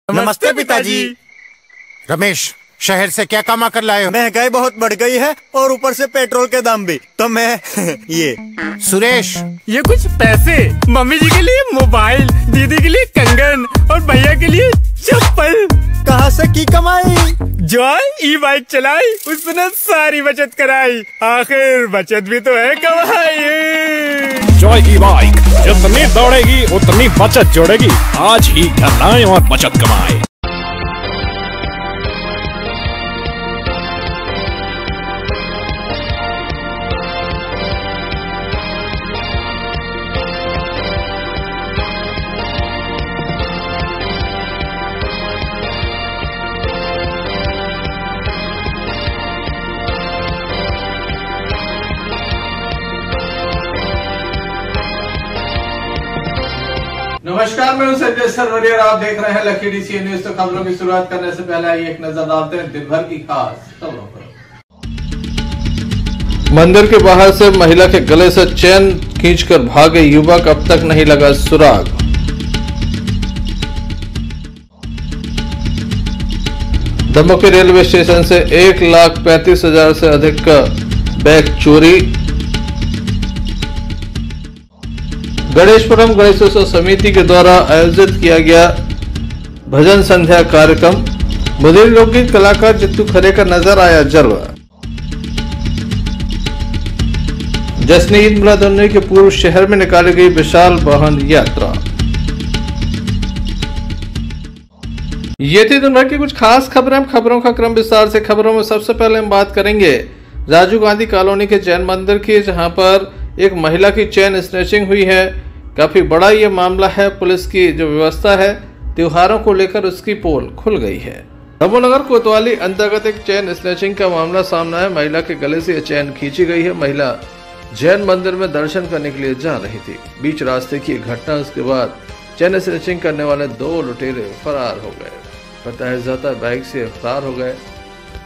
नमस्ते पिताजी। रमेश, शहर से क्या कमा कर लाए हो? महंगाई बहुत बढ़ गई है और ऊपर से पेट्रोल के दाम भी, तो मैं ये। सुरेश, ये कुछ पैसे मम्मी जी के लिए मोबाइल, दीदी के लिए कंगन और भैया के लिए चप्पल। कहाँ से की कमाई? जो ई बाइक चलाई उसने सारी बचत कराई, आखिर बचत भी तो है कमाई। जॉय ई बाइक जितनी दौड़ेगी उतनी बचत जोड़ेगी। आज ही घर लाएं और बचत कमाएं। नमस्कार, मैं हूं संजय सरवरी और आप देख रहे हैं लकी डीसी न्यूज। तो खबरों की शुरुआत करने से पहले आइए एक नजर डालते हैं दिन भर की खास खबरों पर। मंदिर के बाहर से महिला के गले से चेन खींचकर भागे युवक, अब तक नहीं लगा सुराग। दमोह रेलवे स्टेशन से 1,35,000 से अधिक का बैग चोरी। गणेशपुरम गणेशोत्सव समिति के द्वारा आयोजित किया गया भजन संध्या कार्यक्रम। मुदीर लोकगीत कलाकार जित्तू खरे का नजर आया जलवा। जश्न ईद मिलाद-उन-नबी के पूर्व शहर में निकाली गई विशाल वाहन यात्रा। ये थी दुनिया की कुछ खास खबरें। खबरों का क्रम विस्तार से। खबरों में सबसे पहले हम बात करेंगे राजीव गांधी कॉलोनी के जैन मंदिर की, जहां पर एक महिला की चेन स्नैचिंग हुई है। काफी बड़ा ये मामला है। पुलिस की जो व्यवस्था है त्योहारों को लेकर उसकी पोल खुल गई है। नमोनगर कोतवाली अंतर्गत एक चेन स्नैचिंग का मामला सामने आया। महिला के गले से चेन खींची गई है। महिला जैन मंदिर में दर्शन करने के लिए जा रही थी। बीच रास्ते की घटना, उसके बाद चेन स्नैचिंग करने वाले 2 लुटेरे फरार हो गए। बताया जाता है बाइक से फरार हो गए।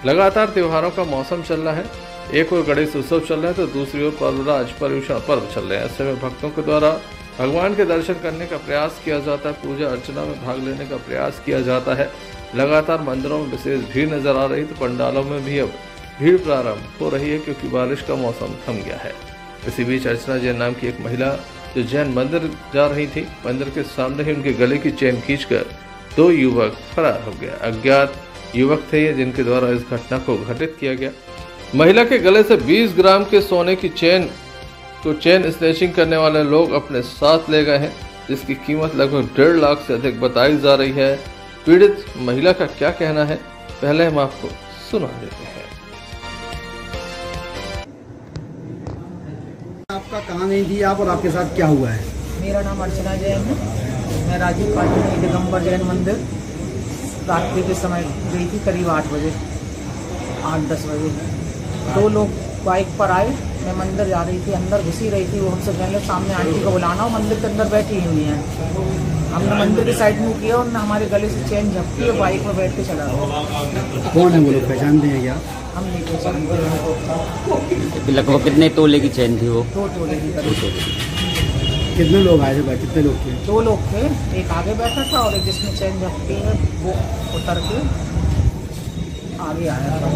लगातार त्योहारों का मौसम चल रहा है। एक और गणेश उत्सव चल रहा है तो दूसरी ओर पर्वराज पर्युषण पर्व चल रहे हैं। ऐसे में भक्तों के द्वारा भगवान के दर्शन करने का प्रयास किया जाता है। पूजा अर्चना में भाग लेने का प्रयास किया जाता है। लगातार मंदिरों में विशेष भीड़ नजर आ रही, तो पंडालों में भी अब भीड़ प्रारंभ हो रही है क्योंकि बारिश का मौसम थम गया है। इसी बीच अर्चना जैन नाम की एक महिला जो जैन मंदिर जा रही थी, मंदिर के सामने ही उनके गले की चेन खींचकर 2 युवक फरार हो गया। अज्ञात युवक थे ये, जिनके द्वारा इस घटना को घटित किया गया। महिला के गले से 20 ग्राम के सोने की चेन को चेन स्नैचिंग करने वाले लोग अपने साथ ले गए हैं, जिसकी कीमत लगभग 1.5 लाख से अधिक बताई जा रही है। पीड़ित महिला का क्या कहना है, पहले हम आपको सुना देते हैं। आपका कहाँ नहीं थी आप और आपके साथ क्या हुआ है? मेरा नाम अर्चना जैन है। मैं राजीव कॉलोनी दिगंबर जैन मंदिर रात्रि के समय गई थी, करीब 8 बजे 8-10 बजे। 2 लोग बाइक पर आए। मैं मंदिर जा रही थी, अंदर घुसी रही थी। वो हमसे पहले सामने आंटी को बुलाना, वो मंदिर के अंदर बैठी हुई हैं। हमने मंदिर की साइड मूव किया और हमारे गले से चेन झपकी और बाइक में बैठ के चला गया। कौन है वो लोग, पहचानते हैं क्या? हम नहीं पहचानते। लगभग कितने तोले की चेन थी वो? 2 तोले की करीब। कितने लोग आए थे? कितने लोग थे? 2 लोग थे। एक आगे बैठा था और एक जिसने चेन झपकी है वो उतर के आगे आया था।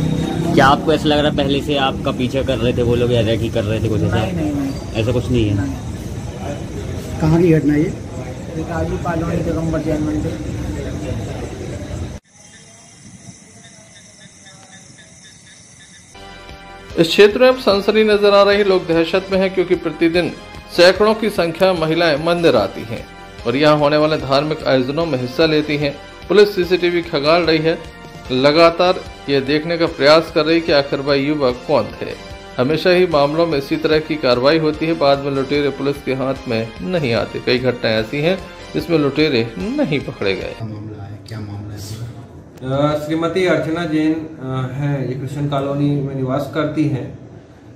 क्या आपको ऐसा लग रहा है पहले से आपका पीछा कर रहे थे वो लोग, या रैकी कर रहे थे कुछ ऐसा? नहीं, ऐसा कुछ नहीं है। कहाँ की घटना ये? राजीव कॉलोनी दिगंबर जैन मंदिर। इस क्षेत्र में अब सनसनी नजर आ रही। लोग दहशत में हैं क्योंकि प्रतिदिन सैकड़ों की संख्या में महिलाएं मंदिर आती हैं और यहाँ होने वाले धार्मिक आयोजनों में हिस्सा लेती हैं। पुलिस सीसीटीवी खंगाल रही है, लगातार ये देखने का प्रयास कर रही कि आखिर वह युवक कौन थे। हमेशा ही मामलों में इसी तरह की कार्रवाई होती है, बाद में लुटेरे पुलिस के हाथ में नहीं आते। कई घटनाएं ऐसी हैं जिसमें लुटेरे नहीं पकड़े गए। क्या मामला है? श्रीमती अर्चना जैन है, ये कृष्ण कॉलोनी में निवास करती हैं।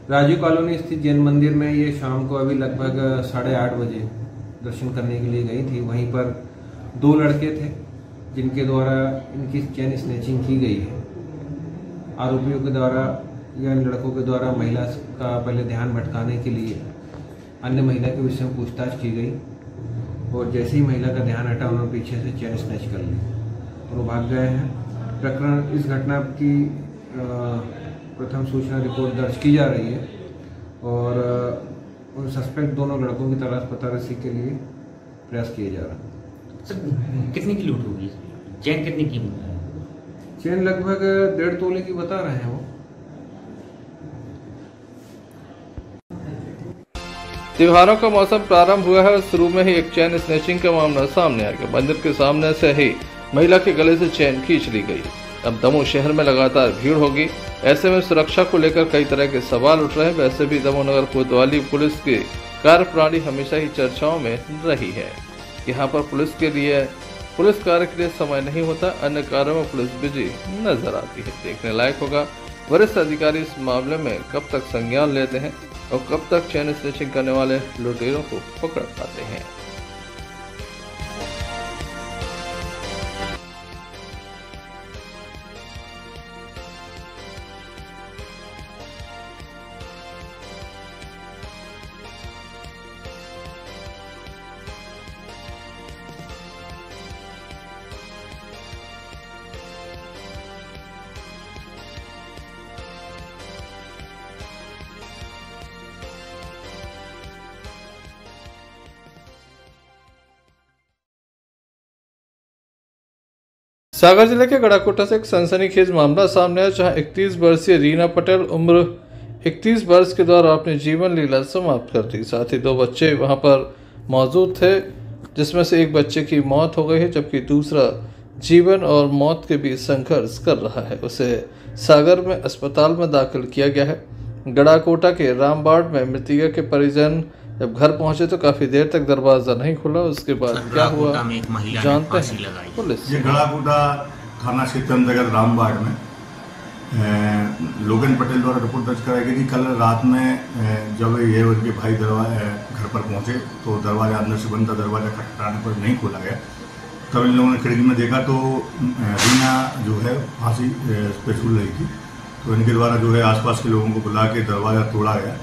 राजीव कॉलोनी स्थित जैन मंदिर में ये शाम को अभी लगभग 8:30 बजे दर्शन करने के लिए गई थी। वहीं पर 2 लड़के थे जिनके द्वारा इनकी चेन स्नैचिंग की गई है। आरोपियों के द्वारा या इन लड़कों के द्वारा महिला का पहले ध्यान भटकाने के लिए अन्य महिला के विषय में पूछताछ की गई और जैसे ही महिला का ध्यान हटा उन्होंने पीछे से चेन स्नैच कर ली। वो भाग गए हैं। प्रकरण इस घटना की प्रथम सूचना रिपोर्ट दर्ज की जा रही है और उन सस्पेक्ट दोनों लड़कों की तलाश पता रसी के लिए प्रयास किए जा रहे हैं। सर कितने की लूट होगी? चैन कितनी की? चैन लगभग 1.5 तोले की बता रहे हैं वो। त्योहारों का मौसम प्रारंभ हुआ है और शुरू में ही एक चैन स्नैचिंग का मामला सामने आ गया। मंदिर के सामने से ही महिला के गले से चैन खींच ली गई। अब दमोह शहर में लगातार भीड़ होगी, ऐसे में सुरक्षा को लेकर कई तरह के सवाल उठ रहे हैं। वैसे भी दमोह नगर कोतवाली पुलिस की कार्यप्रणाली हमेशा ही चर्चाओं में रही है। यहाँ पर पुलिस कार्य के लिए समय नहीं होता, अन्य कार्यों में पुलिस बिजी नजर आती है। देखने लायक होगा वरिष्ठ अधिकारी इस मामले में कब तक संज्ञान लेते हैं और कब तक चैन स्नैचिंग करने वाले लुटेरों को पकड़ पाते हैं। सागर जिले के गड़ाकोटा से एक सनसनीखेज मामला सामने आया, जहां 31 वर्षीय रीना पटेल उम्र 31 वर्ष के द्वारा अपनी जीवन लीला समाप्त कर दी। साथ ही 2 बच्चे वहां पर मौजूद थे, जिसमें से एक बच्चे की मौत हो गई है, जबकि दूसरा जीवन और मौत के बीच संघर्ष कर रहा है। उसे सागर में अस्पताल में दाखिल किया गया है। गड़ाकोटा के रामबाड़ में मृतका के परिजन जब घर पहुंचे तो काफी देर तक दरवाजा नहीं खुला। उसके बाद क्या हुआ जानते हैं पुलिस। ये गड़ाकोटा थाना क्षेत्र अंतर्गत रामबाड़ में लोगन पटेल द्वारा रिपोर्ट दर्ज कराई गई थी। कल रात में जब ये उनके भाई घर पर पहुंचे तो दरवाजा अंदर से बंद था, दरवाजा खटखटाने पर नहीं खोला गया। तब इन लोगों ने खिड़की में देखा तो रीना जो है फांसी पे झूल रही थी। तो इनके द्वारा जो है आसपास के लोगों को बुला के दरवाजा तोड़ा गया।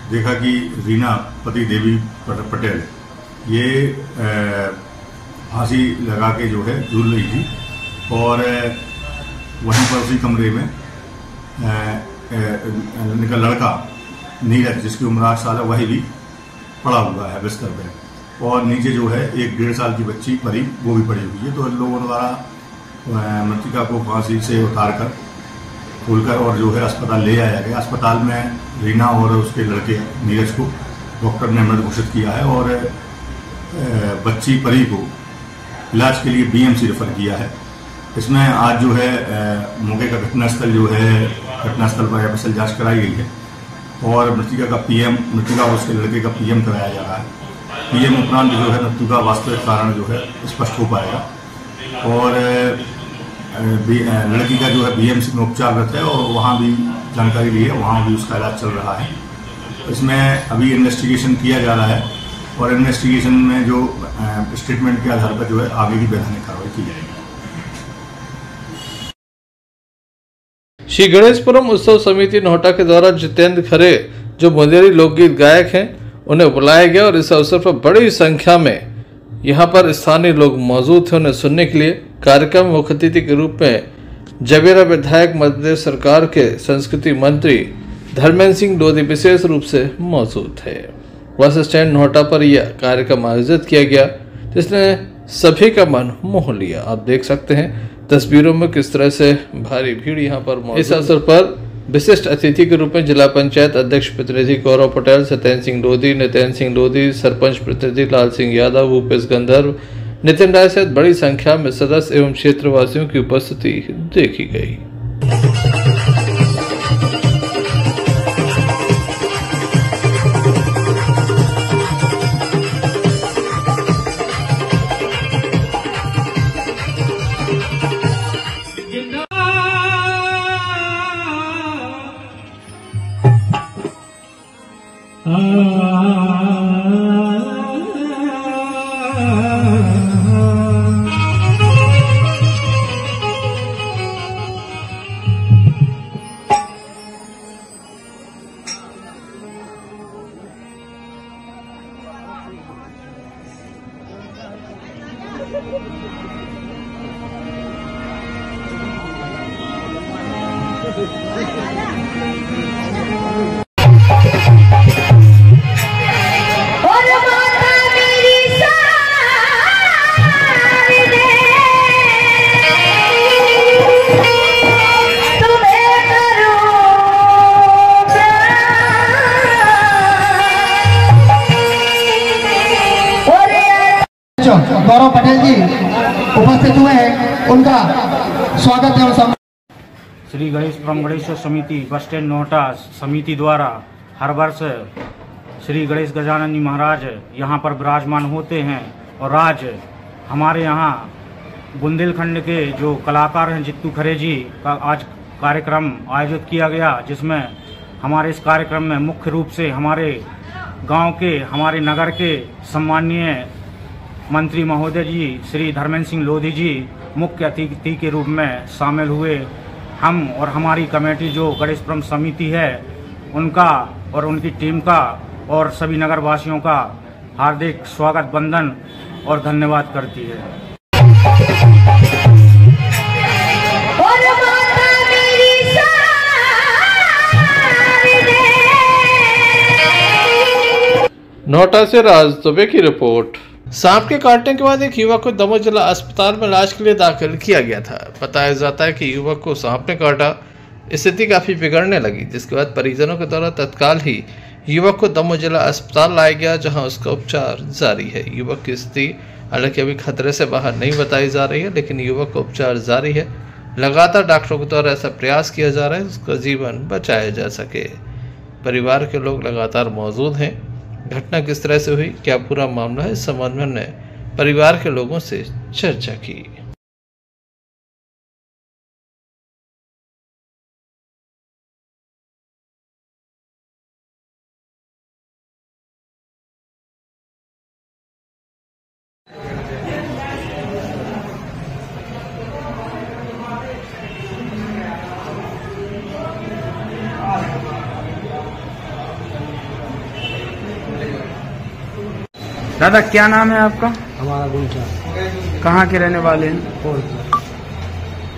देखा कि रीना पति देवी पटेल ये फांसी लगा के जो है झूल रही थी और वहीं पर उसी कमरे में इनका लड़का नीरज, जिसकी उम्र 8 साल है, वही भी पड़ा हुआ है बिस्तर पे और नीचे जो है एक 1.5 साल की बच्ची परी वो भी पड़ी हुई है। तो इन लोगों द्वारा मृतका को फांसी से उतारकर खोलकर और जो है अस्पताल ले आया गया। अस्पताल में रीना और उसके लड़के नीरज को डॉक्टर ने मृत घोषित किया है और बच्ची परी को इलाज के लिए बीएमसी रेफर किया है। इसमें आज जो है मौके का घटनास्थल पर एफएसएल जांच कराई गई है और मृतका और उसके लड़के का पीएम कराया जा रहा है। पीएम उपरांत जो है मृत्यु का वास्तविक कारण जो है स्पष्ट हो पाएगा और लड़की का जो है बीएमसी में उपचाररत है और वहाँ भी जानकारी ली है, वहाँ भी उसका इलाज चल रहा है। इसमें अभी इन्वेस्टिगेशन किया जा रहा है और इन्वेस्टिगेशन में जो स्टेटमेंट के आधार पर जो है आगे की वैधानिक कार्रवाई की जाएगी। श्री गणेशपुरम उत्सव समिति नोहटा के द्वारा जितेंद्र खरे जो बुंदेली लोकगीत गायक हैं उन्हें बुलाया गया और इस अवसर पर बड़ी संख्या में यहाँ पर स्थानीय लोग मौजूद थे उन्हें सुनने के लिए। कार्यक्रम मुख्य अतिथि के रूप में जबेरा विधायक मध्य प्रदेश सरकार के संस्कृति मंत्री धर्मेंद्र सिंह लोधी विशेष रूप से मौजूद थे। बस स्टैंड नोहटा पर यह कार्यक्रम आयोजित किया गया जिसने सभी का मन मोह लिया। आप देख सकते हैं तस्वीरों में किस तरह से भारी भीड़ यहाँ पर मौजूद। इस अवसर पर विशिष्ट अतिथि के रूप में जिला पंचायत अध्यक्ष प्रतिनिधि गौरव पटेल, सत्येंद्र सिंह लोधी, नितेंद्र सिंह लोधी, सरपंच प्रतिनिधि लाल सिंह यादव, भूपेश गंधर्व, नितिन राय सहित बड़ी संख्या में सदस्य एवं क्षेत्रवासियों की उपस्थिति देखी गई। गौरव पटेल जी उपस्थित हुए हैं, उनका स्वागत है। श्री गणेश ब्रह्मणेश्वर समिति बस स्टैंड नोहटा समिति द्वारा हर वर्ष श्री गणेश गजानन जी महाराज यहाँ पर विराजमान होते हैं और आज हमारे यहाँ बुंदेलखंड के जो कलाकार हैं जित्तू खरे जी का आज कार्यक्रम आयोजित किया गया, जिसमें हमारे इस कार्यक्रम में मुख्य रूप से हमारे गांव के, हमारे नगर के सम्माननीय मंत्री महोदय जी श्री धर्मेंद्र सिंह लोधी जी मुख्य अतिथि के रूप में शामिल हुए। हम और हमारी कमेटी जो गणेश ब्रह्म समिति है उनका और उनकी टीम का और सभी नगरवासियों का हार्दिक स्वागत, वंदन और धन्यवाद करती है। नोहटा से राज दुबे की रिपोर्ट। सांप के काटने के बाद एक युवक को दमोह जिला अस्पताल में इलाज के लिए दाखिल किया गया था। बताया जाता है कि युवक को सांप ने काटा, स्थिति काफी बिगड़ने लगी, जिसके बाद परिजनों के द्वारा तत्काल ही युवक को दमोह जिला अस्पताल लाया गया, जहां उसका उपचार जारी है। युवक की स्थिति हालांकि अभी खतरे से बाहर नहीं बताई जा रही है, लेकिन युवक का उपचार जारी है। लगातार डॉक्टरों के द्वारा ऐसा प्रयास किया जा रहा है उसका जीवन बचाया जा सके। परिवार के लोग लगातार मौजूद हैं। घटना किस तरह से हुई, क्या पूरा मामला है, इस संबंध में हमने परिवार के लोगों से चर्चा की। दादा क्या नाम है आपका? हमारा गुलचा। कहाँ के रहने वाले हैं?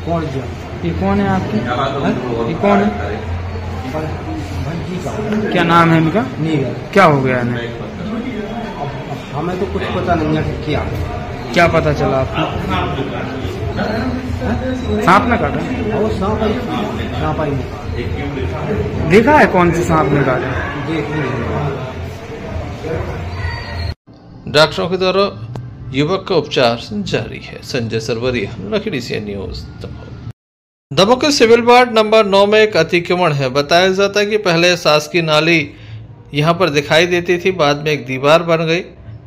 कौन ये कौन है आपकी? ये कौन है? क्या नाम है इनका? नीगर। क्या हो गया इन्हें? हमें तो कुछ पता नहीं है क्या पता चला आपको? सांप ने काटा? वो सांप आई देखा है कौन से सांप ने काटा? डॉक्टरों के द्वारा युवक का उपचार जारी है। संजय सरवरिया, लखीडी सी न्यूज, दमोह के सिविल वार्ड नंबर 9 में एक अतिक्रमण है। बताया जाता है कि पहले शासकीय नाली यहां पर दिखाई देती थी, बाद में एक दीवार बन गई।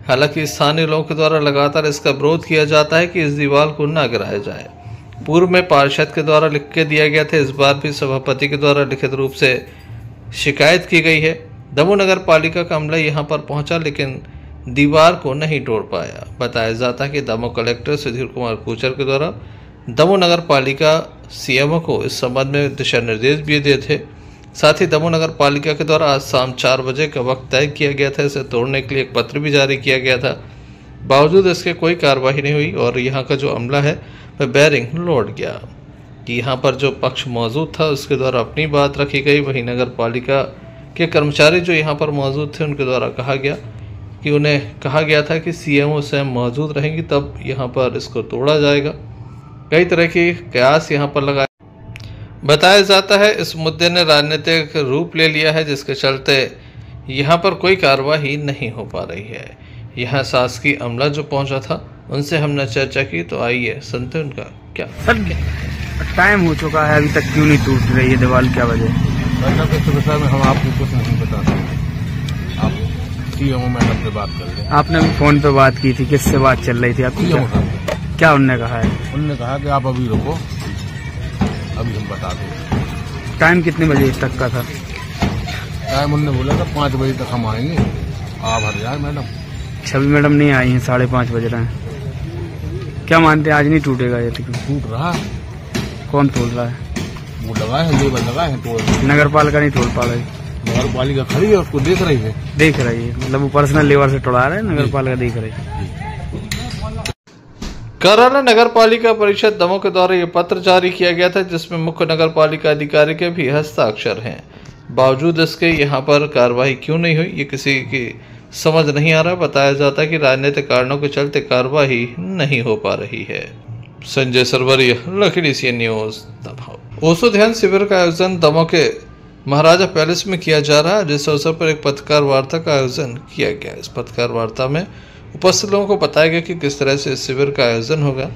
हालांकि स्थानीय लोगों के द्वारा लगातार इसका विरोध किया जाता है कि इस दीवार को न गिराया जाए। पूर्व में पार्षद के द्वारा लिख के दिया गया था, इस बार भी सभापति के द्वारा लिखित रूप से शिकायत की गई है। दमोह नगर पालिका का अमला यहाँ पर पहुंचा, लेकिन दीवार को नहीं तोड़ पाया। बताया जाता है कि दमोह कलेक्टर सुधीर कुमार कुचर के द्वारा दमोह नगर पालिका सीएमओ को इस संबंध में दिशा निर्देश भी दिए थे। साथ ही दमोह नगर पालिका के द्वारा आज शाम 4 बजे का वक्त तय किया गया था। इसे तोड़ने के लिए एक पत्र भी जारी किया गया था, बावजूद इसके कोई कार्रवाई नहीं हुई और यहाँ का जो अमला है वह बैरिंग लौट गया। कि यहाँ पर जो पक्ष मौजूद था उसके द्वारा अपनी बात रखी गई, वहीं नगर पालिका के कर्मचारी जो यहाँ पर मौजूद थे उनके द्वारा कहा गया कि उन्हें कहा गया था कि सीएमओ स्वयं मौजूद रहेंगी तब यहाँ पर इसको तोड़ा जाएगा। कई तरह की कयास यहाँ पर लगाए। बताया जाता है इस मुद्दे ने राजनीतिक रूप ले लिया है, जिसके चलते यहाँ पर कोई कार्रवाई नहीं हो पा रही है। यहाँ शासकीय अमला जो पहुँचा था उनसे हमने चर्चा की, तो आइए सुनते उनका क्या। टाइम हो चुका है, अभी तक क्यों नहीं टूट रही है दीवार, क्या वजह? हम आपको कुछ नहीं बता सकते, आप सीएमओ मैडम से बात कर लें। आपने अभी फोन पे बात की थी, किससे बात चल रही थी आपकी? क्या उनने कहा है? उन्होंने कहा कि आप अभी रुको, अभी हम बता दें। टाइम कितने बजे तक का था? टाइम उन्होंने बोला था 5 बजे तक हम आएंगे, आप हट जाए मैडम। छवि मैडम नहीं आई हैं, 5:30 बज रहे हैं। क्या मानते हैं आज नहीं टूटेगा ये? टूट रहा है। कौन तोड़ रहा है? वो लगाए हैं, लेबर लगाए हैं, तोड़। नगर पालिका नहीं तोड़ पा रही? नगर पालिका खड़ी है, उसको देख रही है। देख रही है मतलब वो पर्सनल लेबर से तोड़ा रहे हैं, नगर पालिका देख रही है। कराला नगर पालिका परिषद दमोह के द्वारा ये पत्र जारी किया गया था, जिसमें मुख्य नगर पालिका अधिकारी के भी हस्ताक्षर हैं। बावजूद इसके यहाँ पर कार्रवाई क्यों नहीं हुई, ये किसी की समझ नहीं आ रहा। बताया जाता है कि राजनीतिक कारणों के चलते कार्रवाई नहीं हो पा रही है। संजय सरवरिया, लखीडी सीएन न्यूज, दमोह। ओशो ध्यान शिविर का आयोजन दमोह के महाराजा पैलेस में किया जा रहा है, जिस अवसर पर एक पत्रकार वार्ता का आयोजन किया गया। इस पत्रकार वार्ता में उपस्थित लोगों को बताया गया कि किस तरह से इस शिविर का आयोजन होगा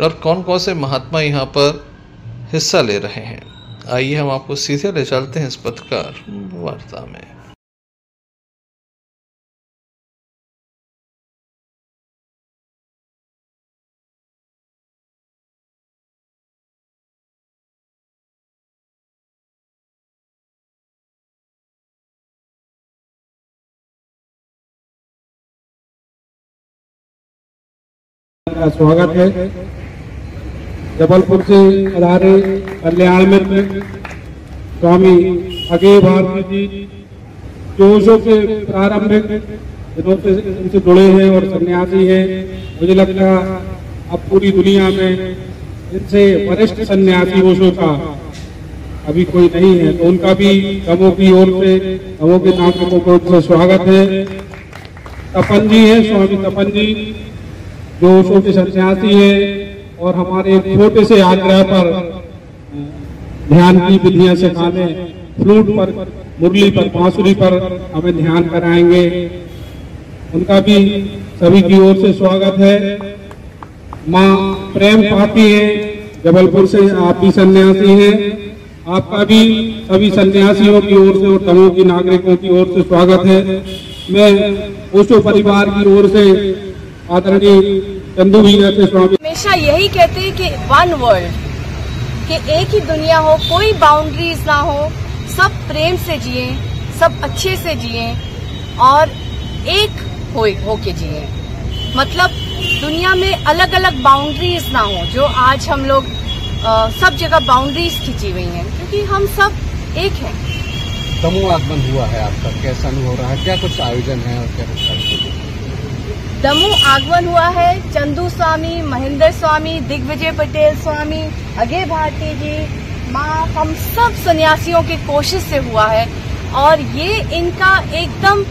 और कौन कौन से महात्मा यहाँ पर हिस्सा ले रहे हैं। आइए हम आपको सीधे ले चलते हैं इस पत्रकार वार्ता में। का स्वागत है। जबलपुर से अदारे कल्याण मित्र स्वामी अगे भारती जी जो ओशो के प्रारंभिक दिनों से इनसे जुड़े हैं और सन्यासी हैं। मुझे लगता है अब पूरी दुनिया में इनसे वरिष्ठ सन्यासी ओशो का अभी कोई नहीं है, तो उनका भी दमोह की ओर से, दमोह के नागरिकों को उनसे स्वागत है। तपन जी है, स्वामी तपन जी जो ओशो के सन्यासी है और हमारे एक छोटे से आग्रह पर ध्यान की विधियां सिखाने, फ्लूट पर, मुरली पर, बांसुरी पर हमें ध्यान कराएंगे। उनका भी सभी की ओर से स्वागत है। माँ प्रेम पाती है जबलपुर से, आप भी सन्यासी हैं, आपका भी सभी सन्यासियों की ओर से और दमोह की नागरिकों की ओर से स्वागत है। मैं ओशो परिवार की ओर से आदरणीय चंदू भैया के स्वामी हमेशा यही कहते हैं कि वन वर्ल्ड, कि एक ही दुनिया हो, कोई बाउंड्रीज ना हो, सब प्रेम से जिए, सब अच्छे से जिए और एक होके जिए। मतलब दुनिया में अलग अलग बाउंड्रीज ना हो, जो आज हम लोग सब जगह बाउंड्रीज खींची हुई हैं, क्योंकि हम सब एक हैं। दमोह आगमन हुआ है आपका, कैसा अनुभव रहा है? क्या कुछ आयोजन है और क्या कुछ? दमोह आगमन हुआ है चंदू स्वामी, महेंद्र स्वामी, दिग्विजय पटेल स्वामी, अगे भारती जी, माँ, हम सब सन्यासियों की कोशिश से हुआ है और ये इनका एकदम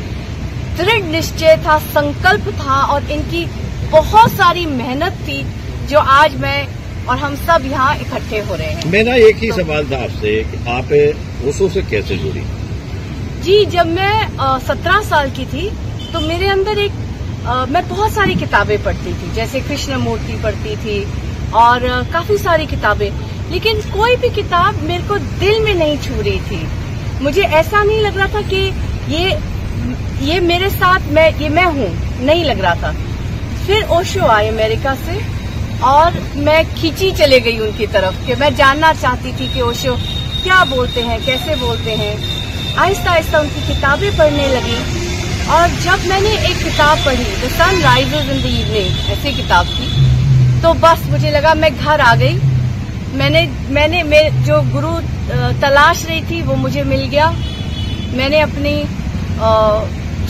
दृढ़ निश्चय था, संकल्प था और इनकी बहुत सारी मेहनत थी, जो आज मैं और हम सब यहाँ इकट्ठे हो रहे हैं। मेरा एक ही सवाल था आपसे कि आप ओशो से कैसे जुड़ी? जी, जब मैं 17 साल की थी तो मेरे अंदर एक मैं बहुत सारी किताबें पढ़ती थी, जैसे कृष्ण मूर्ति पढ़ती थी और काफी सारी किताबें, लेकिन कोई भी किताब मेरे को दिल में नहीं छू रही थी। मुझे ऐसा नहीं लग रहा था कि ये मेरे साथ मैं हूँ, नहीं लग रहा था। फिर ओशो आए अमेरिका से और मैं खींची चले गई उनकी तरफ कि मैं जानना चाहती थी कि ओशो क्या बोलते हैं, कैसे बोलते हैं। आहिस्ता आहिस्ता उनकी किताबें पढ़ने लगी और जब मैंने एक किताब पढ़ी, the sun rises in the evening, ऐसी किताब थी, तो बस मुझे लगा मैं घर आ गई। मैंने जो गुरु तलाश रही थी वो मुझे मिल गया। मैंने अपनी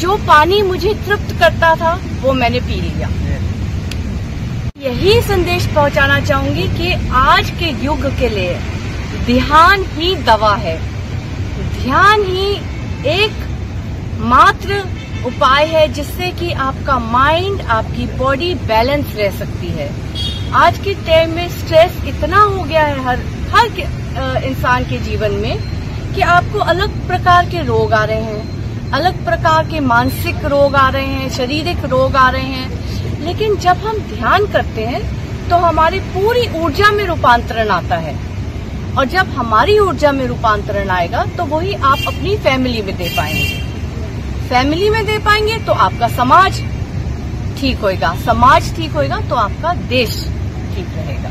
जो पानी मुझे तृप्त करता था वो मैंने पी लिया। यही संदेश पहुंचाना चाहूंगी कि आज के युग के लिए ध्यान ही दवा है, ध्यान ही एक मात्र उपाय है जिससे कि आपका माइंड, आपकी बॉडी बैलेंस रह सकती है। आज के टाइम में स्ट्रेस इतना हो गया है हर इंसान के जीवन में कि आपको अलग प्रकार के रोग आ रहे हैं, अलग प्रकार के मानसिक रोग आ रहे हैं, शारीरिक रोग आ रहे हैं। लेकिन जब हम ध्यान करते हैं तो हमारी पूरी ऊर्जा में रूपांतरण आता है और जब हमारी ऊर्जा में रूपांतरण आएगा तो वही आप अपनी फैमिली में दे पाएंगे। फैमिली में दे पाएंगे तो आपका समाज ठीक होएगा, समाज ठीक होएगा तो आपका देश ठीक रहेगा।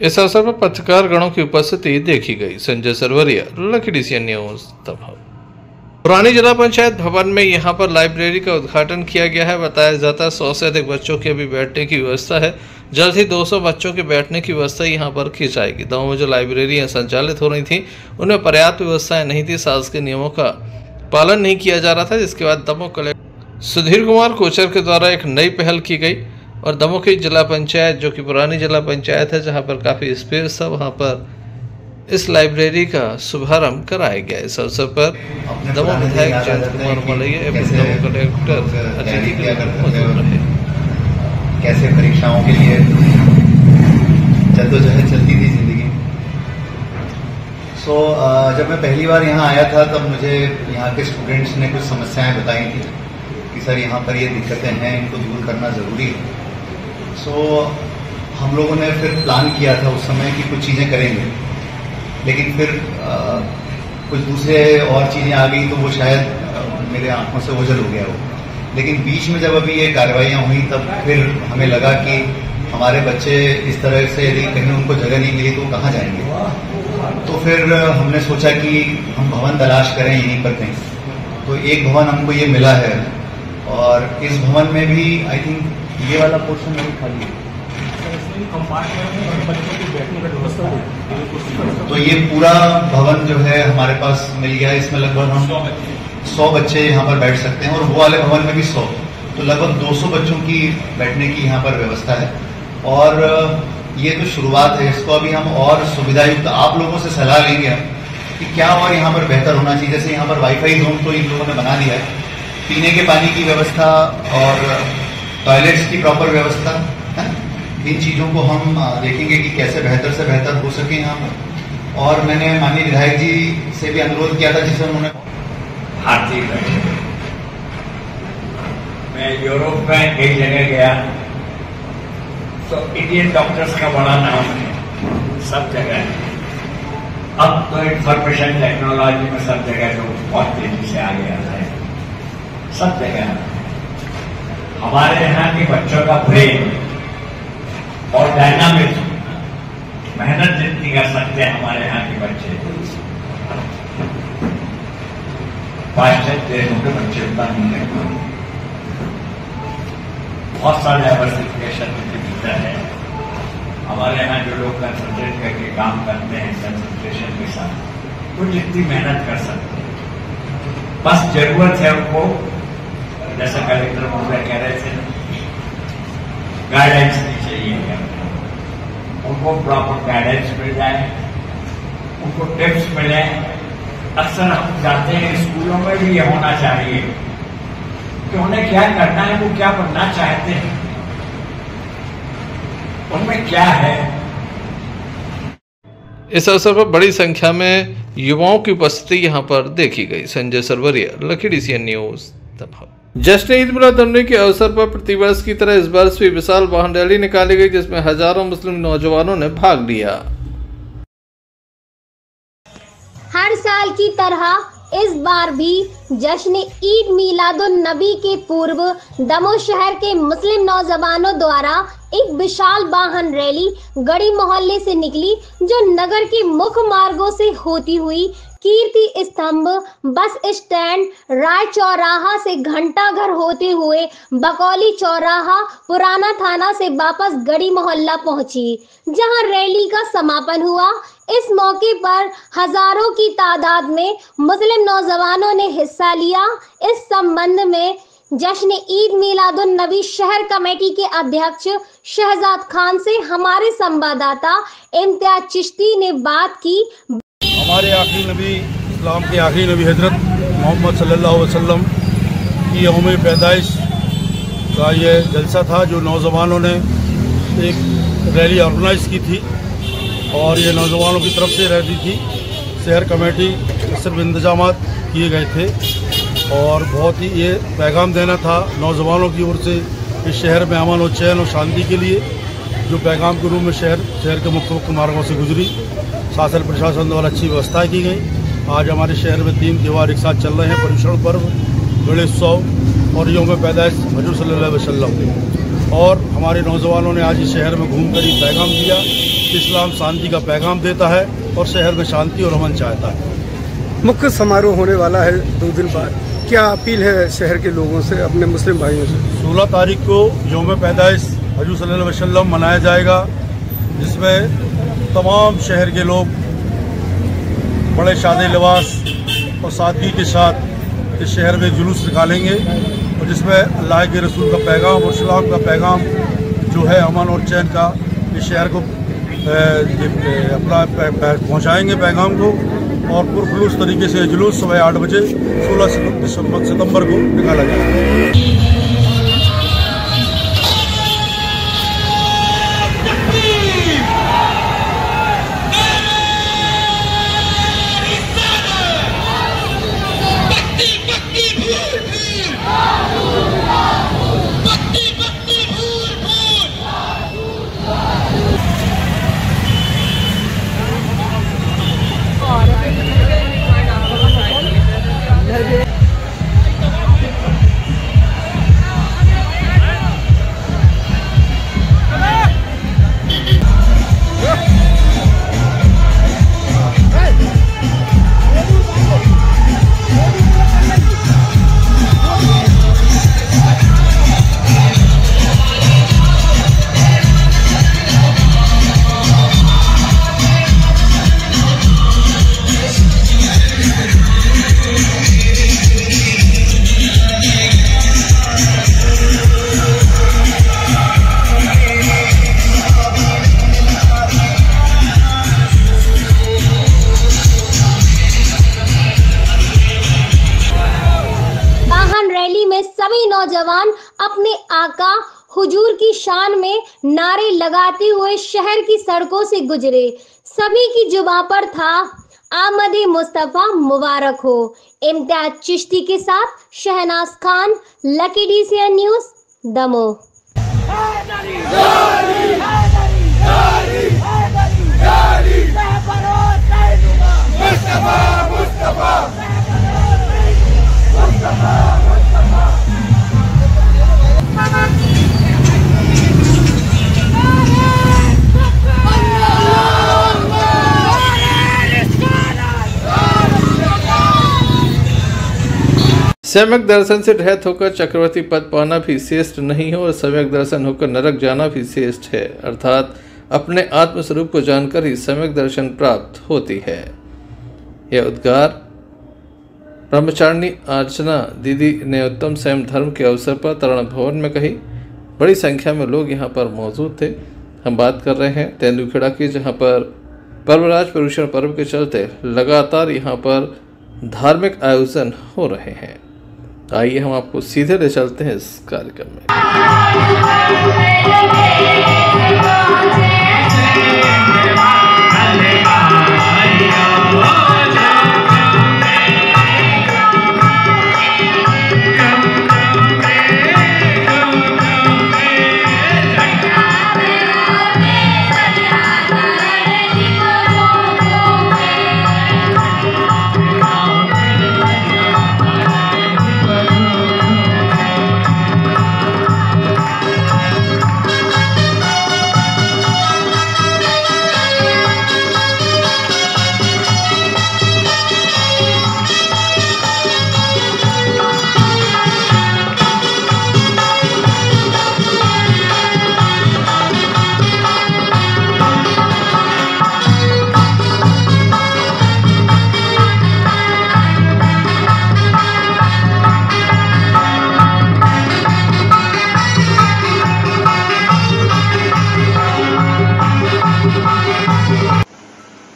इस अवसर पर पत्रकार गणों की उपस्थिति देखी गई। संजय सरवरिया, लखीडी सीएन न्यूज, दमोह। पुरानी जिला पंचायत भवन में यहां पर लाइब्रेरी का उद्घाटन किया गया है। बताया जाता है 100 से अधिक बच्चों की अभी बैठने की व्यवस्था है। जल्द ही 200 बच्चों के बैठने की व्यवस्था यहां पर की जाएगी। दमोह में जो लाइब्रेरियां संचालित हो रही थी उनमें पर्याप्त व्यवस्थाएं नहीं थी, शासकीय नियमों का पालन नहीं किया जा रहा था, जिसके बाद दमोह कलेक्टर सुधीर कुमार कोचर के द्वारा एक नई पहल की गई और दमोह की जिला पंचायत जो कि पुरानी जिला पंचायत है जहां पर काफ़ी स्पेस था, वहां पर इस लाइब्रेरी का शुभारंभ कराया गया। इस अवसर पर दमोह विधायक जयंत कुमार मलैया एवं दमोह कलेक्टर अतिथि के रूप में मौजूद रहे। कैसे परीक्षाओं के लिए जद्दोजहद चलती थी जिंदगी। जब मैं पहली बार यहाँ आया था तब मुझे यहाँ के स्टूडेंट्स ने कुछ समस्याएं बताई थी कि सर यहाँ पर ये दिक्कतें हैं, इनको दूर करना ज़रूरी है। हम लोगों ने फिर प्लान किया था उस समय कि कुछ चीज़ें करेंगे, लेकिन फिर कुछ दूसरे और चीज़ें आ गई तो वो शायद मेरे आंखों से ओझल हो गया हो। लेकिन बीच में जब अभी ये कार्रवाइयाँ हुई तब फिर हमें लगा कि हमारे बच्चे इस तरह से यदि कहीं उनको जगह नहीं मिली तो कहाँ जाएंगे। तो फिर हमने सोचा कि हम भवन तलाश करें यहीं पर कहीं। तो एक भवन हमको ये मिला है और इस भवन में भी आई थिंक ये वाला पोर्शन नहीं खाली है, तो ये पूरा भवन जो है हमारे पास मिल गया। इसमें लगभग हम 100 बच्चे यहाँ पर बैठ सकते हैं और वो वाले भवन में भी 100, तो लगभग 200 बच्चों की बैठने की यहाँ पर व्यवस्था है। और ये तो शुरुआत है, इसको अभी हम और सुविधायुक्त आप लोगों से सलाह लेंगे हम कि क्या और यहाँ पर बेहतर होना चाहिए। जैसे यहाँ पर वाईफाई जोन तो इन लोगों ने बना दिया है, पीने के पानी की व्यवस्था और टॉयलेट्स की प्रॉपर व्यवस्था है, इन चीज़ों को हम देखेंगे कि कैसे बेहतर से बेहतर हो सके यहाँ पर। और मैंने माननीय विधायक जी से भी अनुरोध किया था जिसे उन्होंने भारतीय मैं यूरोप में कई जगह गया तो इंडियन डॉक्टर्स का बड़ा नाम है सब जगह है। अब तो इंफॉर्मेशन टेक्नोलॉजी में सब जगह तो बहुत तेजी से आगे आ रहा है, सब जगह। हमारे यहाँ के बच्चों का ब्रेन और डायनामिक मेहनत जितनी कर सकते हैं हमारे यहाँ के बच्चे, पाश्चात्य देशों के बच्चे उतना नहीं कर पाते। बहुत सारे डाइवर्सिफिकेशन के भीतर है। हमारे यहाँ जो लोग कंसंट्रेट करके काम करते हैं कंसंट्रेशन के साथ, वो जितनी मेहनत कर सकते हैं, बस जरूरत है उनको, जैसा कलेक्टर महोदय कह रहे थे, गाइडेंस नहीं चाहिए, उनको प्रॉपर गाइडेंस मिल जाए, उनको टिप्स मिले। अक्सर हम जाते हैं स्कूलों में भी ये होना चाहिए कि उन्हें क्या करना है, वो क्या बनना चाहते हैं, उनमें क्या है। इस अवसर पर बड़ी संख्या में युवाओं की उपस्थिति यहां पर देखी गई। संजय सरवरिया, लखीडी सीएन न्यूज, दमोह। जश्न ईद मिलाद-उन-नबी के अवसर पर प्रतिवर्ष की तरह इस वर्ष भी विशाल वाहन रैली निकाली गई जिसमें हजारों मुस्लिम नौजवानों ने भाग लिया। हर साल की तरह इस बार भी जश्न ईद मिलाद-उन-नबी के पूर्व दमोह शहर के मुस्लिम नौजवानों द्वारा एक विशाल वाहन रैली गढ़ी मोहल्ले से निकली, जो नगर के मुख्य मार्गों से होती हुई कीर्ति स्तंभ, बस स्टैंड, राय चौराहा से घंटा घर होते हुए बकौली चौराहा, पुराना थाना से वापस गढ़ी मोहल्ला पहुंची, जहां रैली का समापन हुआ। इस मौके पर हजारों की तादाद में मुस्लिम नौजवानों ने हिस्सा लिया। इस संबंध में जश्न ईद मिलाद-उन-नबी शहर कमेटी के अध्यक्ष शहजाद खान से हमारे संवाददाता इम्तियाज चिश्ती ने बात की। हमारे आखिरी नबी, इस्लाम के आखिरी नबी हजरत मोहम्मद सल्लल्लाहु अलैहि वसल्लम की यौम पैदाइश का ये जलसा था, जो नौजवानों ने एक रैली ऑर्गेनाइज की थी और ये नौजवानों की तरफ से रैली थी। शहर कमेटी सिर्फ इंतजाम किए गए थे और बहुत ही ये पैगाम देना था नौजवानों की ओर से इस शहर में अमन और चैन और शांति के लिए, जो पैगाम के रूप में शहर के मुख्य मार्गों से गुजरी। शासन प्रशासन द्वारा अच्छी व्यवस्था की गई। आज हमारे शहर में 3 त्यौहार एक साथ चल रहे हैं, पर्युषण पर्व, गणेशोत्सव और यौम पैदाइश हजूर सल्लल्लाहु अलैहि वसल्लम। और हमारे नौजवानों ने आज इस शहर में घूमकर ये पैगाम दिया, इस्लाम शांति का पैगाम देता है और शहर में शांति और अमन चाहता है। मुख्य समारोह होने वाला है 2 दिन बाद, क्या अपील है शहर के लोगों से, अपने मुस्लिम भाइयों से? 16 तारीख को यौम पैदाइश हजूर सल्लल्लाहु अलैहि वसल्लम मनाया जाएगा, जिसमें तमाम शहर के लोग बड़े शादी लिबास और सादगी के साथ इस शहर में जुलूस निकालेंगे और जिसमें अल्लाह के रसूल का पैगाम और इस्लाम का पैगाम जो है अमन और चैन का इस शहर को अपना पहुंचाएंगे पैगाम को, और पुरखुलूस तरीके से जुलूस सुबह 8 बजे 16 सितंबर को निकाला जाएगा। सभी नौजवान अपने आका हुजूर की शान में नारे लगाते हुए शहर की सड़कों से गुजरे। सभी की जुबां पर था आमदे मुस्तफा मुबारक हो। इम्तियाज चिश्ती के साथ Shahnaz Khan, lucky DCN news, Damoh. सम्यक दर्शन से रहित होकर चक्रवर्ती पद पाना भी श्रेष्ठ नहीं है और सम्यक दर्शन होकर नरक जाना भी श्रेष्ठ है, अर्थात अपने आत्मस्वरूप को जानकर ही सम्यक दर्शन प्राप्त होती है। यह उद्गार ब्रह्मचारिणी अर्चना दीदी ने उत्तम संयम धर्म के अवसर पर तरण भवन में कही। बड़ी संख्या में लोग यहाँ पर मौजूद थे। हम बात कर रहे हैं तेंदुखेड़ा की, जहाँ पर पर्वराज पर्यूषण पर्व के चलते लगातार यहाँ पर धार्मिक आयोजन हो रहे हैं। आइए हम आपको सीधे ले चलते हैं इस कार्यक्रम में।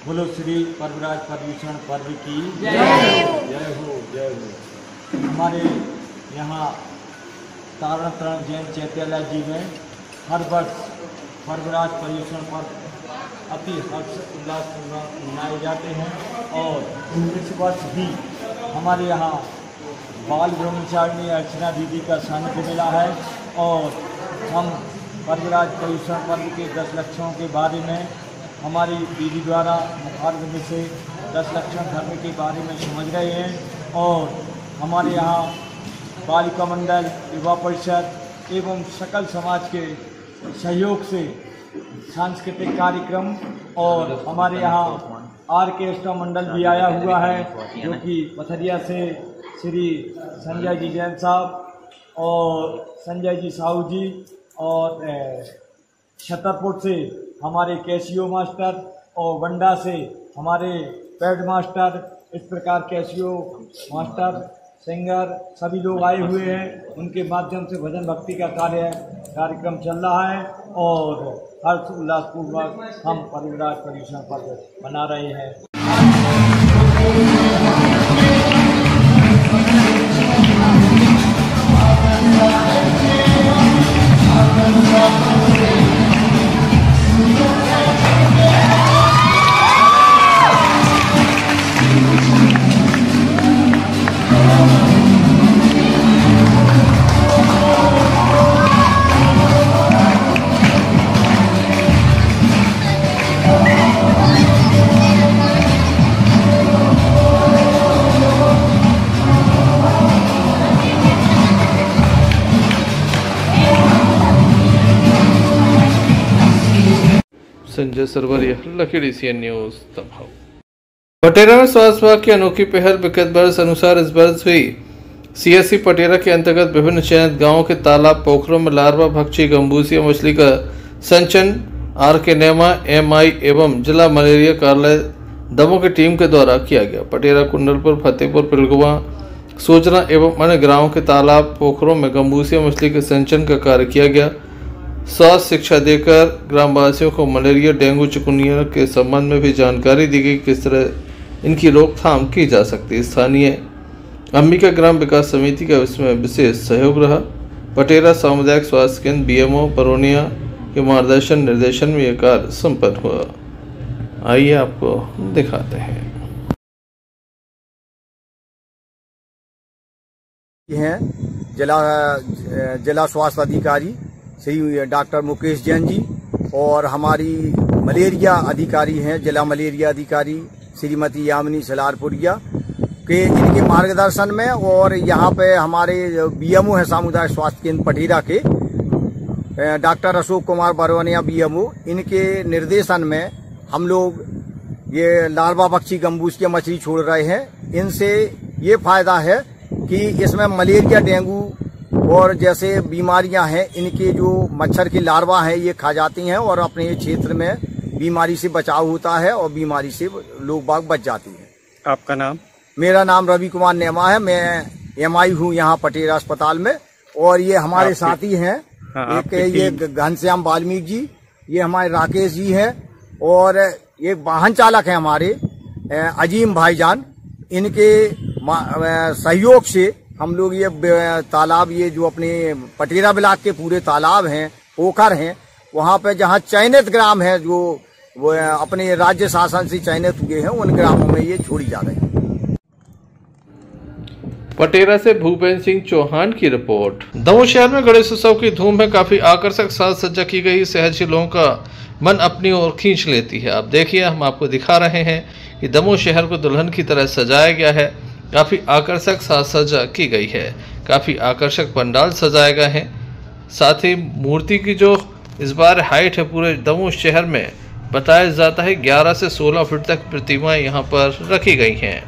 बोलो श्री पर्वराज पर्यूषण पर्व की जय हो जय हो। हमारे यहाँ तारण तरण जैन चैत्यालय जी में हर वर्ष पर्वराज पर्यूषण पर्व अति हर्ष उल्लास मनाए जाते हैं, और इस वर्ष भी हमारे यहाँ बाल ब्रह्मचारिणी अर्चना दीदी का सानिध्य मिला है, और हम पर्वराज पर्यूषण पर्व के 10 लक्षणों के बारे में हमारी दीदी द्वारा मुखारबिंद से 10 लक्षण धर्म के बारे में समझ रहे हैं। और हमारे यहाँ बालिका मंडल, युवा परिषद एवं सकल समाज के सहयोग से सांस्कृतिक कार्यक्रम, और हमारे यहाँ ऑर्केस्ट्रा मंडल भी आया हुआ है, जो कि पथरिया से श्री संजय जी जैन साहब और संजय जी साहू जी, और छतरपुर से हमारे कैसियो मास्टर, और वंडा से हमारे पैड मास्टर, इस प्रकार कैसियो मास्टर सिंगर सभी लोग आए हुए हैं। उनके माध्यम से भजन भक्ति का कार्यक्रम चल रहा है और हर्ष उल्लासपूर्वक हम परिव्राज पर्युषण पर्व मना रहे हैं। संजय सरवरिया, लकी CN न्यूज दमोह। पटेरा में स्वास्थ्य विभाग की अनोखी पहल। विगत वर्ष अनुसार इस वर्ष हुई CSC पटेरा के अंतर्गत विभिन्न चयनित गांवों के तालाब पोखरों में लार्वा भक्षी गंबूसिया मछली का संचन RK नेमा MI एवं जिला मलेरिया कार्यालय दमोह की टीम के द्वारा किया गया। पटेरा, कुंडलपुर, फतेहपुर, पिलगुआ, सोचना एवं अन्य ग्रामों के तालाब पोखरों में गंबूसिया मछली के संचन का कार्य किया गया। स्वास्थ्य शिक्षा देकर ग्रामवासियों को मलेरिया, डेंगू, चिकुनगुनिया के संबंध में भी जानकारी दी गई, किस तरह इनकी रोकथाम की जा सकती है। स्थानीय अंबिका ग्राम विकास समिति का इसमें विशेष सहयोग रहा। पटेरा सामुदायिक स्वास्थ्य केंद्र BMO परोनिया के मार्गदर्शन निर्देशन में यह कार्य संपन्न हुआ। आइए आपको दिखाते हैं। जिला स्वास्थ्य अधिकारी श्री डॉक्टर मुकेश जैन जी और हमारी मलेरिया अधिकारी हैं, जिला मलेरिया अधिकारी श्रीमती यामिनी सलारपुरिया के इनके मार्गदर्शन में, और यहाँ पे हमारे BMO है सामुदायिक स्वास्थ्य केंद्र पटेरा के डॉक्टर अशोक कुमार बरवनिया BMO, इनके निर्देशन में हम लोग ये लार्वा भक्षी गंबूसिया मछली छोड़ रहे हैं। इनसे ये फायदा है कि इसमें मलेरिया, डेंगू और जैसे बीमारियां हैं, इनके जो मच्छर की लार्वा हैं ये खा जाती हैं और अपने क्षेत्र में बीमारी से बचाव होता है और बीमारी से लोग बाग बच जाती हैं। आपका नाम? मेरा नाम रवि कुमार नेमा है, मैं MI हूँ यहाँ पटेरा अस्पताल में। और ये हमारे साथी हैं, एक ये घनश्याम वाल्मीकि जी, ये हमारे राकेश जी हैं, और एक वाहन चालक है हमारे अजीम भाईजान। इनके सहयोग से हम लोग ये तालाब, ये जो अपने पटेरा ब्लॉक के पूरे तालाब हैं, पोखर हैं, वहाँ पे जहाँ चयनित ग्राम है, जो वो अपने राज्य शासन से चयनित हुए हैं, उन ग्रामों में ये छोड़ी जा रही है। पटेरा से भूपेंद्र सिंह चौहान की रिपोर्ट। दमोह शहर में गणेश उत्सव की धूम है। काफी आकर्षक साज सज्जा की गई, शहर लोगों का मन अपनी ओर खींच लेती है। आप देखिए, हम आपको दिखा रहे हैं कि दमोह शहर को दुल्हन की तरह सजाया गया है। काफी आकर्षक साज सज्जा की गई है, काफी आकर्षक पंडाल सजाए गए हैं। साथ ही मूर्ति की जो इस बार हाइट है पूरे दमोह शहर में, बताया जाता है 11 से 16 फीट तक प्रतिमाएं यहाँ पर रखी गई हैं।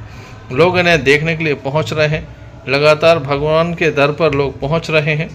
लोग इन्हें देखने के लिए पहुंच रहे हैं। लगातार भगवान के दर पर लोग पहुंच रहे हैं।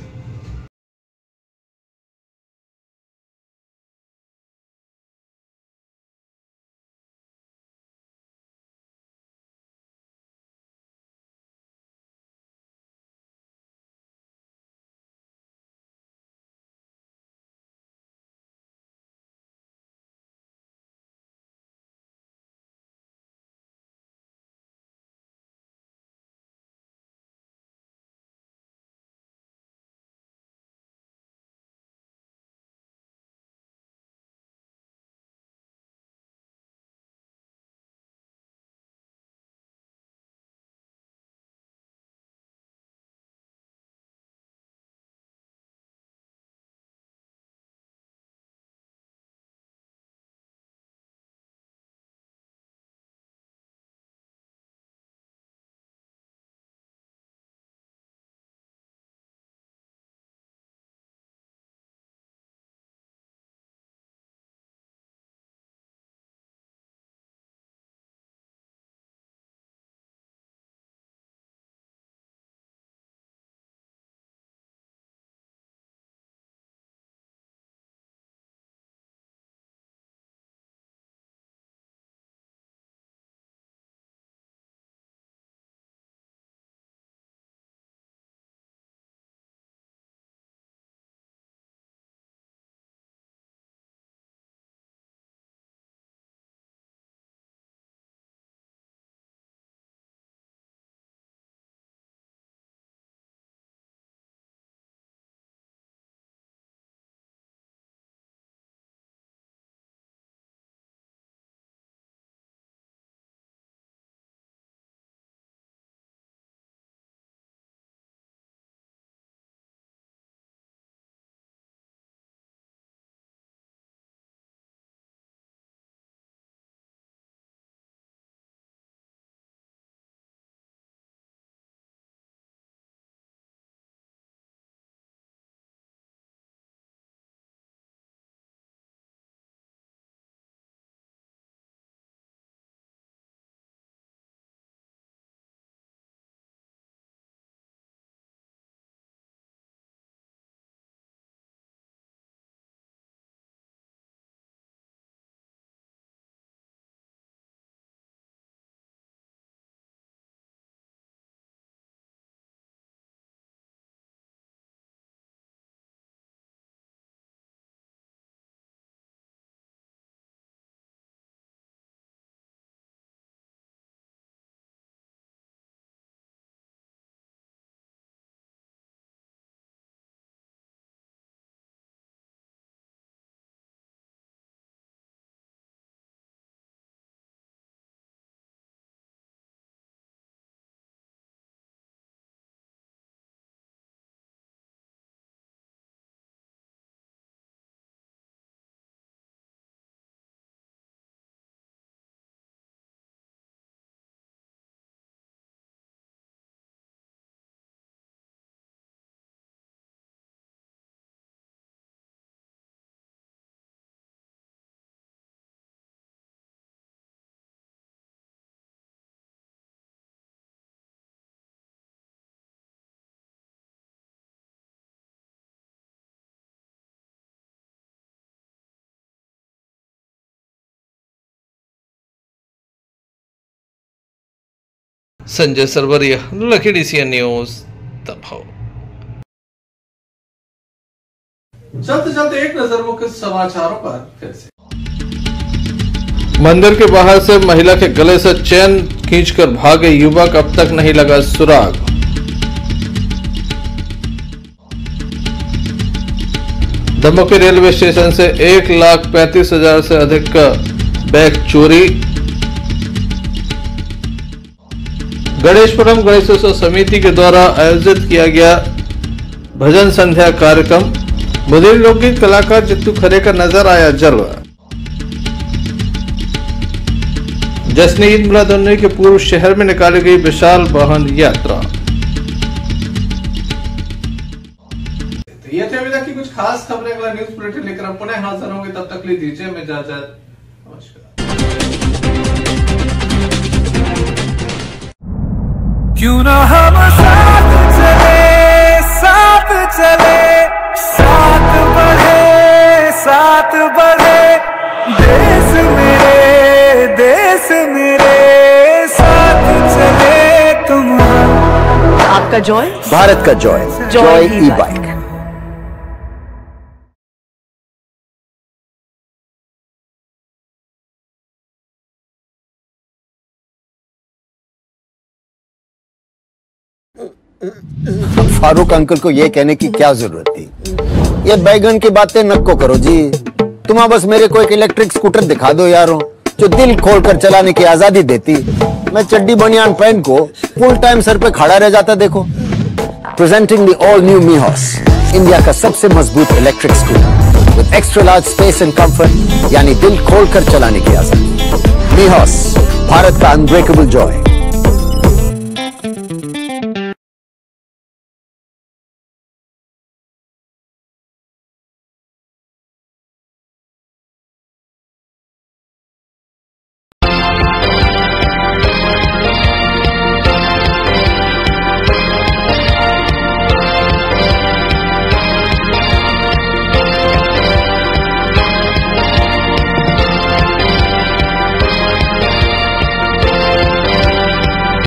Sanjay Sarvariya, lucky DCN news, Damoh. चलते चलते एक नजर मुख्य समाचारों पर फिर से। मंदिर के बाहर से महिला के गले से चेन खींचकर भागे युवक, अब तक नहीं लगा सुराग। दमोह के रेलवे स्टेशन से 1,35,000 से अधिक का बैग चोरी। गणेशपुरम गणेशोत्सव समिति के द्वारा आयोजित किया गया भजन संध्या कार्यक्रम। मुदीर लोकगीत कलाकार जित्तू खरे का नजर आया जलवा। जश्न ईद मिलाद उन नबी के पूर्व शहर में निकाली गई विशाल वाहन यात्रा। तो ये थे अभी तक की कुछ खास खबरें। अगला न्यूज बुलेटिन लेकर हम पुनः हाजिर होंगे, तब तक ले दीजिए हमें इजाजत। नमस्कार। क्यों ना हम साथ चले, साथ चले, साथ बढ़े देश मेरे साथ चले तुम। आपका जॉय, भारत का जॉय, जॉय ई-बाइक। फारूक अंकल को ये कहने की क्या जरूरत थी? ये बैगन की बातें नको करो जी। तुम बस मेरे को एक इलेक्ट्रिक स्कूटर दिखा दो यारों, जो दिल खोलकर चलाने की आजादी देती। मैं चड्डी बनियान पहन को फुल टाइम सर पे खड़ा रह जाता। देखो, प्रेजेंटिंग द ऑल न्यू मीहॉस, इंडिया का सबसे मजबूत electric scooter with extra large space and comfort, यानी दिल खोलकर चलाने की आजादी। मीहॉस, भारत का अनब्रेकेबल जॉय।